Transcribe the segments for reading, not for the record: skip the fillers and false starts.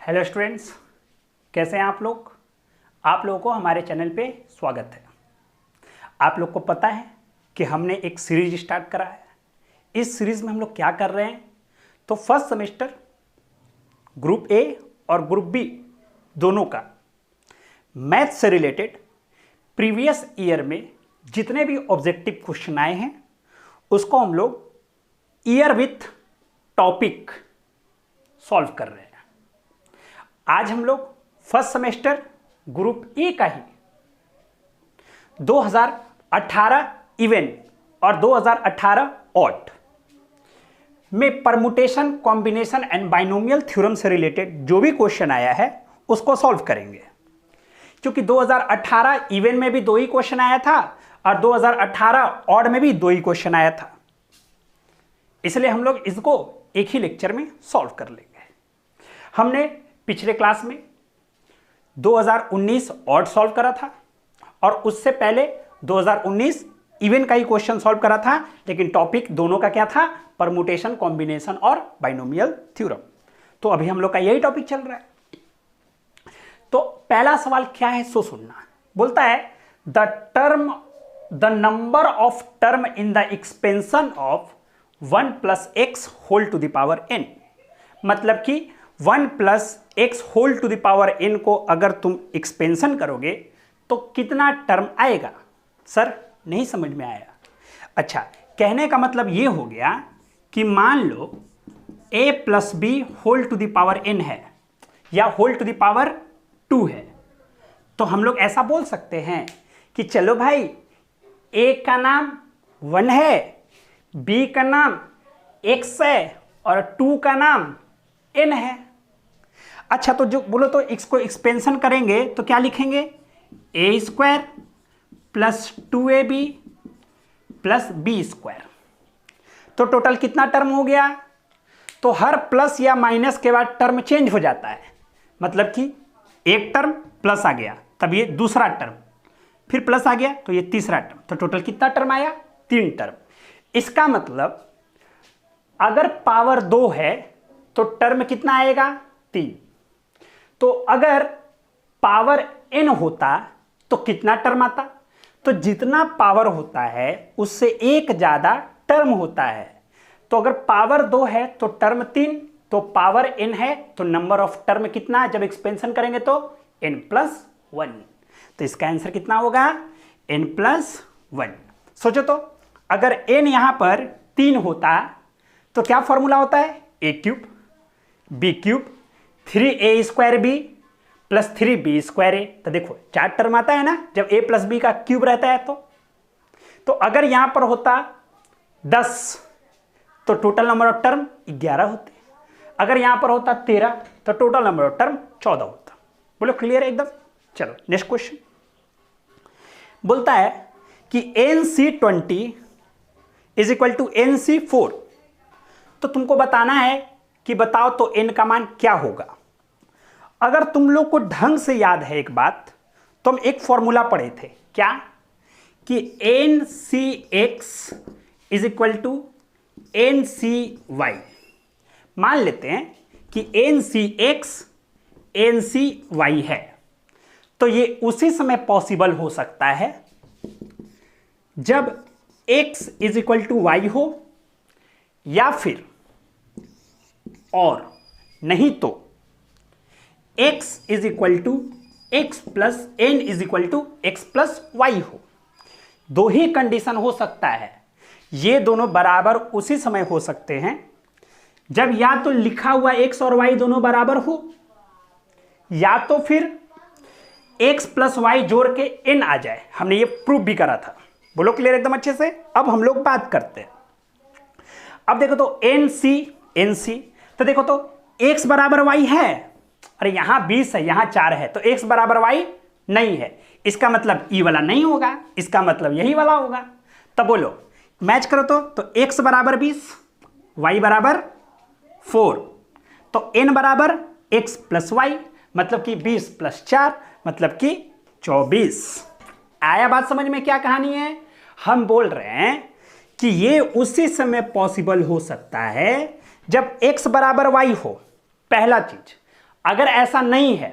Hello students, कैसे हैं आप लोग। आप लोगों को हमारे चैनल पे स्वागत है। आप लोग को पता है कि हमने एक सीरीज स्टार्ट करा है। इस सीरीज में हम लोग क्या कर रहे हैं, तो फर्स्ट सेमेस्टर ग्रुप ए और ग्रुप बी दोनों का मैथ से रिलेटेड प्रीवियस ईयर में जितने भी ऑब्जेक्टिव क्वेश्चन आए हैं उसको हम लोग ईयर विथ टॉपिक सॉल्व कर रहे हैं। आज हम लोग फर्स्ट सेमेस्टर ग्रुप ए का ही 2018 इवन और 2018 ऑड में permutation, combination and binomial theorem से रिलेटेड जो भी क्वेश्चन आया है उसको सॉल्व करेंगे। क्योंकि 2018 इवन में भी 2 ही क्वेश्चन आया था और 2018 ऑड में भी 2 ही क्वेश्चन आया था, इसलिए हम लोग इसको एक ही लेक्चर में सॉल्व कर लेंगे। हमने पिछले क्लास में 2019 ऑड सॉल्व करा था और उससे पहले 2019 इवन का ही क्वेश्चन सॉल्व करा था, लेकिन टॉपिक दोनों का क्या था, परमुटेशन, कॉम्बिनेशन और बाइनोमियल थ्योरम। तो अभी हम लोग का यही टॉपिक चल रहा है। तो पहला सवाल क्या है सो सुनना। बोलता है the number of term in the expansion of 1 + x whole to the power n। मतलब कि 1 + x whole to the power n को अगर तुम एक्सपेंशन करोगे तो कितना टर्म आएगा। सर नहीं समझ में आया। अच्छा, कहने का मतलब ये हो गया कि मान लो a + b whole to the power n है या होल टू द पावर 2 है, तो हम लोग ऐसा बोल सकते हैं कि चलो भाई a का नाम 1 है, b का नाम x है और 2 का नाम n है। अच्छा, तो जो बोलो तो इसको एक्सपेंशन करेंगे तो क्या लिखेंगे, a² + 2ab + b²। तो टोटल कितना टर्म हो गया। तो हर प्लस या माइनस के बाद टर्म चेंज हो जाता है। मतलब कि एक टर्म प्लस आ गया तब ये दूसरा टर्म, फिर प्लस आ गया तो ये तीसरा टर्म। तो टोटल कितना टर्म आया, 3 टर्म। इसका मतलब अगर पावर 2 है तो टर्म कितना आएगा, 3। तो अगर पावर n होता तो कितना टर्म आता। तो जितना पावर होता है उससे एक ज्यादा टर्म होता है। तो अगर पावर 2 है तो टर्म 3, तो पावर n है तो नंबर ऑफ टर्म कितना, जब एक्सपेंशन करेंगे तो n + 1। तो इसका आंसर कितना होगा, n + 1। सोचो तो अगर n यहां पर 3 होता तो क्या फॉर्मूला होता है, a³ b³ 3a² b + 3b²a। तो देखो 4 टर्म आता है ना जब a + b का क्यूब रहता है। तो अगर यहां पर होता 10 तो टोटल नंबर ऑफ टर्म 11 होते। अगर यहां पर होता 13 तो टोटल नंबर ऑफ टर्म 14 होता। बोलो क्लियर है एकदम। चलो नेक्स्ट क्वेश्चन। बोलता है कि NC20 = NC4। तो तुमको बताना है कि बताओ तो n का मान क्या होगा। अगर तुम लोग को ढंग से याद है एक बात, तो हम एक फॉर्मूला पढ़े थे, क्या कि NCX = NCY। मान लेते हैं कि NCX NCY है, तो ये उसी समय पॉसिबल हो सकता है जब x = y हो, या फिर और नहीं तो x = x + n = x + y हो। 2 ही कंडीशन हो सकता है। ये दोनों बराबर उसी समय हो सकते हैं जब या तो लिखा हुआ x और y दोनों बराबर हो, या तो फिर x + y जोड़ के n आ जाए। हमने ये प्रूफ भी करा था। बोलो क्लियर एकदम अच्छे से। अब हम लोग बात करते हैं। अब देखो तो NC तो देखो तो x = y है, अरे यहां 20 है यहां 4 है, तो x = y नहीं है। इसका मतलब ई वाला नहीं होगा, इसका मतलब यही वाला होगा। तब बोलो मैच करो तो x = 20, y = 4, तो n = x + y, मतलब कि 20 + 4 मतलब कि 24। आया बात समझ में क्या कहानी है। हम बोल रहे हैं कि ये उसी समय पॉसिबल हो सकता है जब x = y हो, पहला चीज। अगर ऐसा नहीं है,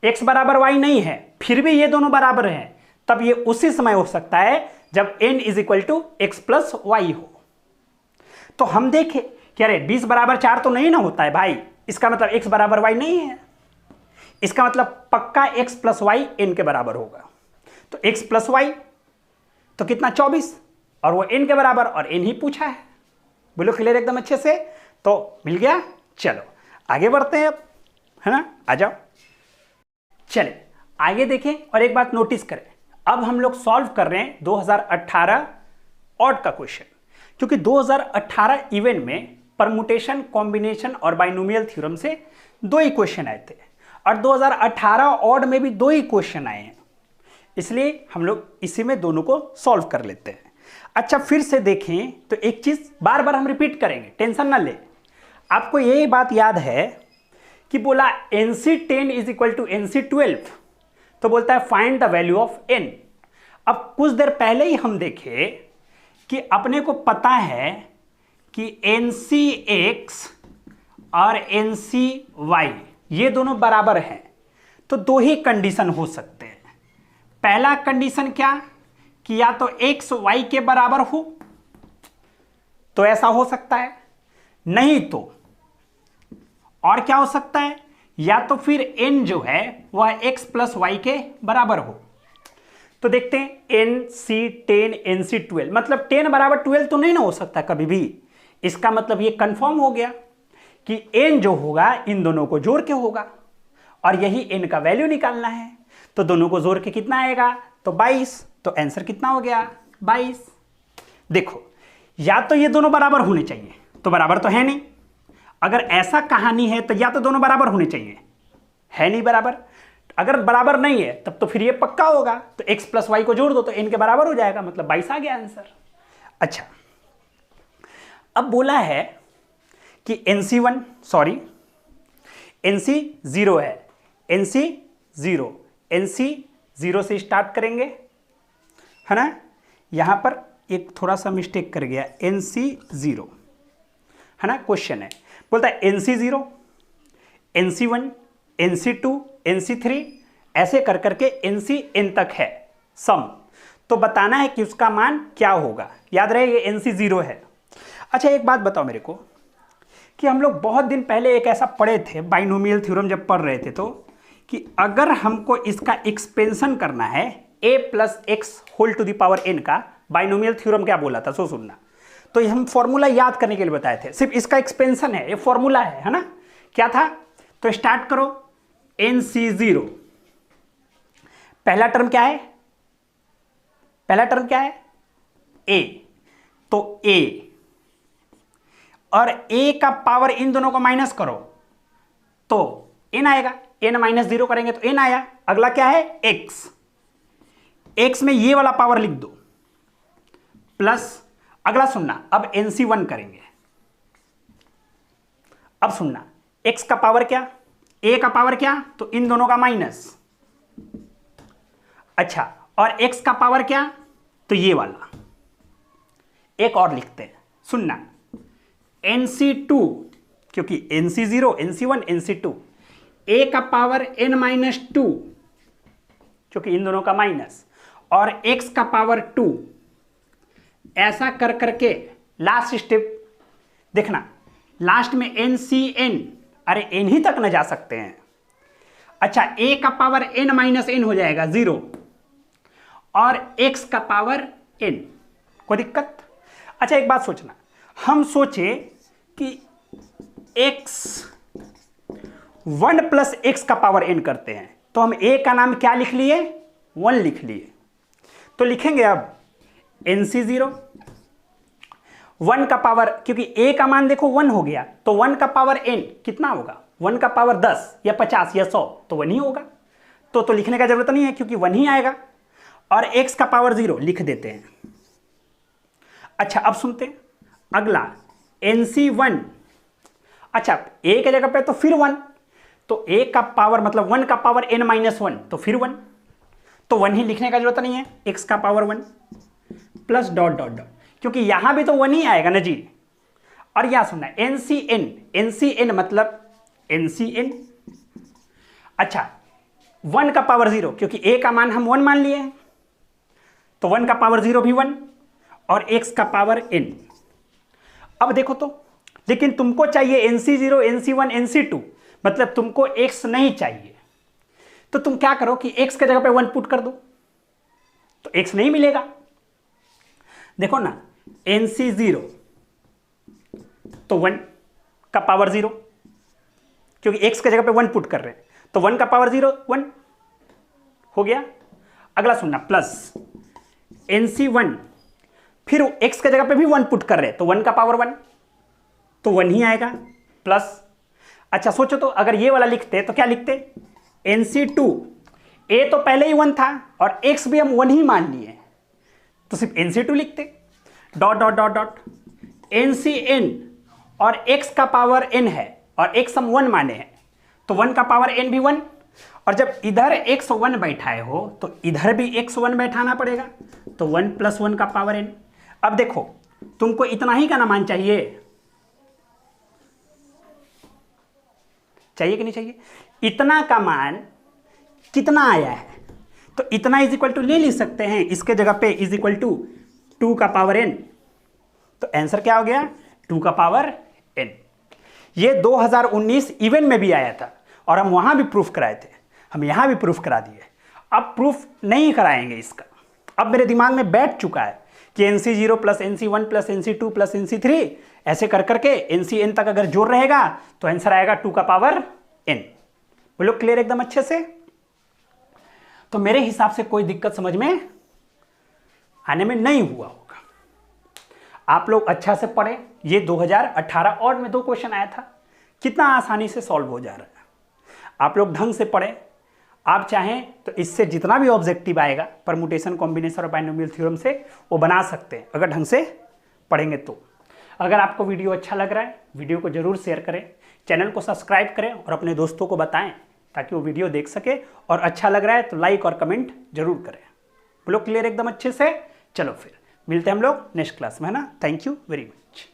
x बराबर y नहीं है, फिर भी ये दोनों बराबर हैं, तब ये उसी समय हो सकता है जब n is equal to X plus Y हो। तो हम देखें कि अरे 20 बराबर 4 तो नहीं ना होता है भाई, इसका मतलब x बराबर y नहीं है, इसका मतलब पक्का x प्लस वाई n के बराबर होगा। तो x प्लस वाई तो कितना 24, और वो n के बराबर, और n ही पूछा है। बोलो क्लियर एकदम अच्छे से, तो मिल गया। चलो आगे बढ़ते हैं अब, है ना, आ जाओ। चले आगे देखें और एक बात नोटिस करें, अब हम लोग सॉल्व कर रहे हैं 2018 ऑड का क्वेश्चन, क्योंकि 2018 इवेंट में परमुटेशन, कॉम्बिनेशन और बाइनोमियल थ्योरम से 2 ही क्वेश्चन आए थे, और 2018 ऑड में भी 2 ही क्वेश्चन आए हैं, इसलिए हम लोग इसी में दोनों को सॉल्व कर लेते हैं। अच्छा फिर से देखें तो एक चीज बार बार हम रिपीट करेंगे, टेंशन ना ले। आपको यही बात याद है कि बोला NC10 is equal to NC12, तो बोलता है find the value of n। अब कुछ देर पहले ही हम देखे कि अपने को पता है कि NCx और NCy ये दोनों बराबर हैं, तो 2 ही कंडीशन हो सकते हैं। पहला कंडीशन क्या, कि या तो x y के बराबर हो, तो ऐसा हो सकता है, नहीं तो और क्या हो सकता है, या तो फिर n जो है वह x प्लस वाई के बराबर हो। तो देखते हैं NC10 NC12, मतलब 10 बराबर 12 तो नहीं ना हो सकता कभी भी। इसका मतलब ये कंफर्म हो गया कि n जो होगा इन दोनों को जोड़ के होगा, और यही n का वैल्यू निकालना है। तो दोनों को जोड़ के कितना आएगा, तो 22, तो आंसर कितना हो गया 22। देखो या तो ये दोनों बराबर होने चाहिए, तो बराबर तो है नहीं, अगर ऐसा कहानी है तो या तो दोनों बराबर होने चाहिए, है नहीं बराबर। अगर बराबर नहीं है तब तो फिर ये पक्का होगा, तो x प्लस वाई को जोड़ दो तो n के बराबर हो जाएगा, मतलब 22 आ गया आंसर। अच्छा अब बोला है कि NC1 सॉरी NC0 है, NC0 से स्टार्ट करेंगे, है ना। यहां पर एक थोड़ा सा मिस्टेक कर गया, NC0 है ना, क्वेश्चन है, बोलता है NC0 NC1 NC2 NC3 ऐसे कर करके NCn तक है सम, तो बताना है कि उसका मान क्या होगा। याद रहे ये NC0 है। अच्छा एक बात बताओ मेरे को कि हम लोग बहुत दिन पहले एक ऐसा पढ़े थे बाइनोमियल थ्योरम जब पढ़ रहे थे, तो कि अगर हमको इसका एक्सपेंशन करना है a plus X whole to the power n का, बाइनोमियल थ्योरम क्या बोला था सो सुनना। तो ये हम फॉर्मूला याद करने के लिए बताए थे, सिर्फ इसका एक्सपेंशन है, ये फॉर्मूला है ना। क्या था, तो स्टार्ट करो NC0, पहला टर्म क्या है, पहला टर्म क्या है a, तो a, और a का पावर इन दोनों को माइनस करो तो n आएगा, n माइनस 0 करेंगे तो n आया। अगला क्या है x, x में ये वाला पावर लिख दो प्लस, अगला सुनना, अब NC1 करेंगे। अब सुनना x का पावर क्या, a का पावर क्या, तो इन दोनों का माइनस। अच्छा और x का पावर क्या, तो ये वाला। एक और लिखते हैं, सुनना NC2, क्योंकि NC0 NC1 NC2, a का पावर n माइनस 2 क्योंकि इन दोनों का माइनस, और x का पावर 2, ऐसा कर करके लास्ट स्टेप देखना, लास्ट में NCn, अरे n ही तक न जा सकते हैं। अच्छा a का पावर n माइनस n हो जाएगा 0, और x का पावर n, कोई दिक्कत। अच्छा एक बात सोचना, हम सोचे कि x 1 प्लस x का पावर n करते हैं, तो हम a का नाम क्या लिख लिए, 1 लिख लिए। तो लिखेंगे अब NC0 1 का पावर, क्योंकि a का मान देखो 1 हो गया, तो 1 का पावर n कितना होगा, 1 का पावर 10 या 50 या 100, तो 1 ही होगा। तो लिखने का जरूरत नहीं है क्योंकि 1 ही आएगा, और x का पावर 0 लिख देते हैं। अच्छा अब सुनते हैं अगला NC1, अच्छा a के जगह पे तो फिर 1, तो a का पावर मतलब 1 का पावर n माइनस 1, तो फिर 1, तो 1 ही लिखने का जरूरत नहीं है, x का power 1 plus dot dot dot, क्योंकि यहां भी तो 1 ही आएगा ना जी। और यहां सुनना NCn, NCn मतलब NCn अच्छा 1 का पावर 0, क्योंकि a का मान हम 1 मान लिए हैं, तो 1 का पावर 0 भी 1 और x का पावर n। अब देखो तो, लेकिन तुमको चाहिए NC0, NC1, NC2, मतलब तुमको x नहीं चाहिए, तो तुम क्या करो कि x के जगह पे 1 पुट कर दो, तो x नहीं मिलेगा। देखो ना, NC0 तो 1 का पावर 0, क्योंकि x के जगह पे 1 पुट कर रहे हैं, तो 1 का पावर 0 1 हो गया। अगला सुनना, प्लस NC1, फिर x के जगह पे भी 1 पुट कर रहे हैं, तो 1 का पावर 1, तो 1 ही आएगा, प्लस। अच्छा सोचो तो, अगर ये वाला लिखते तो क्या लिखते, NC2, a तो पहले ही 1 था और x भी हम 1 ही मान लिए, तो सिर्फ NC2 लिखते, dot dot dot dot NCN, और x का पावर n है और x हम 1 माने हैं, तो 1 का पावर n भी 1, और जब इधर x 1 बैठाए हो तो इधर भी x 1 बैठाना पड़ेगा, तो 1 + 1 का पावर n। अब देखो तुमको इतना ही का ना मान चाहिए कि नहीं चाहिए, इतना का मान कितना आया है, तो इतना इज इक्वल टू ले लिख सकते हैं, इसके जगह पे इज इक्वल टू 2 का पावर n, तो आंसर क्या हो गया 2 का पावर n। ये 2019 इवेंट में भी आया था और हम वहां भी प्रूफ कराए थे, हम यहां भी प्रूफ करा दिए, अब प्रूफ नहीं कराएंगे इसका। अब मेरे दिमाग में बैठ चुका है कि NC0 + NC1 + NC2 + NC3 ऐसे कर करके NCN तक अगर जोड़ रहेगा तो आंसर आएगा 2 का पावर n। बोलो क्लियर एकदम अच्छे से। तो मेरे हिसाब से कोई दिक्कत समझ में आने में नहीं हुआ होगा। आप लोग अच्छा से पढ़े, ये 2018 और में 2 क्वेश्चन आया था, कितना आसानी से सॉल्व हो जा रहा है। आप लोग ढंग से पढ़े, आप चाहें तो इससे जितना भी ऑब्जेक्टिव आएगा परमुटेशन, कॉम्बिनेशन और बाइनोमियल थ्योरम से वो बना सकते हैं अगर ढंग से पढ़ेंगे तो। अगर आपको वीडियो अच्छा लग रहा है, वीडियो को जरूर शेयर करें, चैनल को सब्सक्राइब करें और अपने दोस्तों को बताएं ताकि वो वीडियो देख सके, और अच्छा लग रहा है तो लाइक और कमेंट जरूर करें। बोलो क्लियर एकदम अच्छे से। चलो फिर मिलते हैं हम लोग नेक्स्ट क्लास में, है ना। Thank you very much.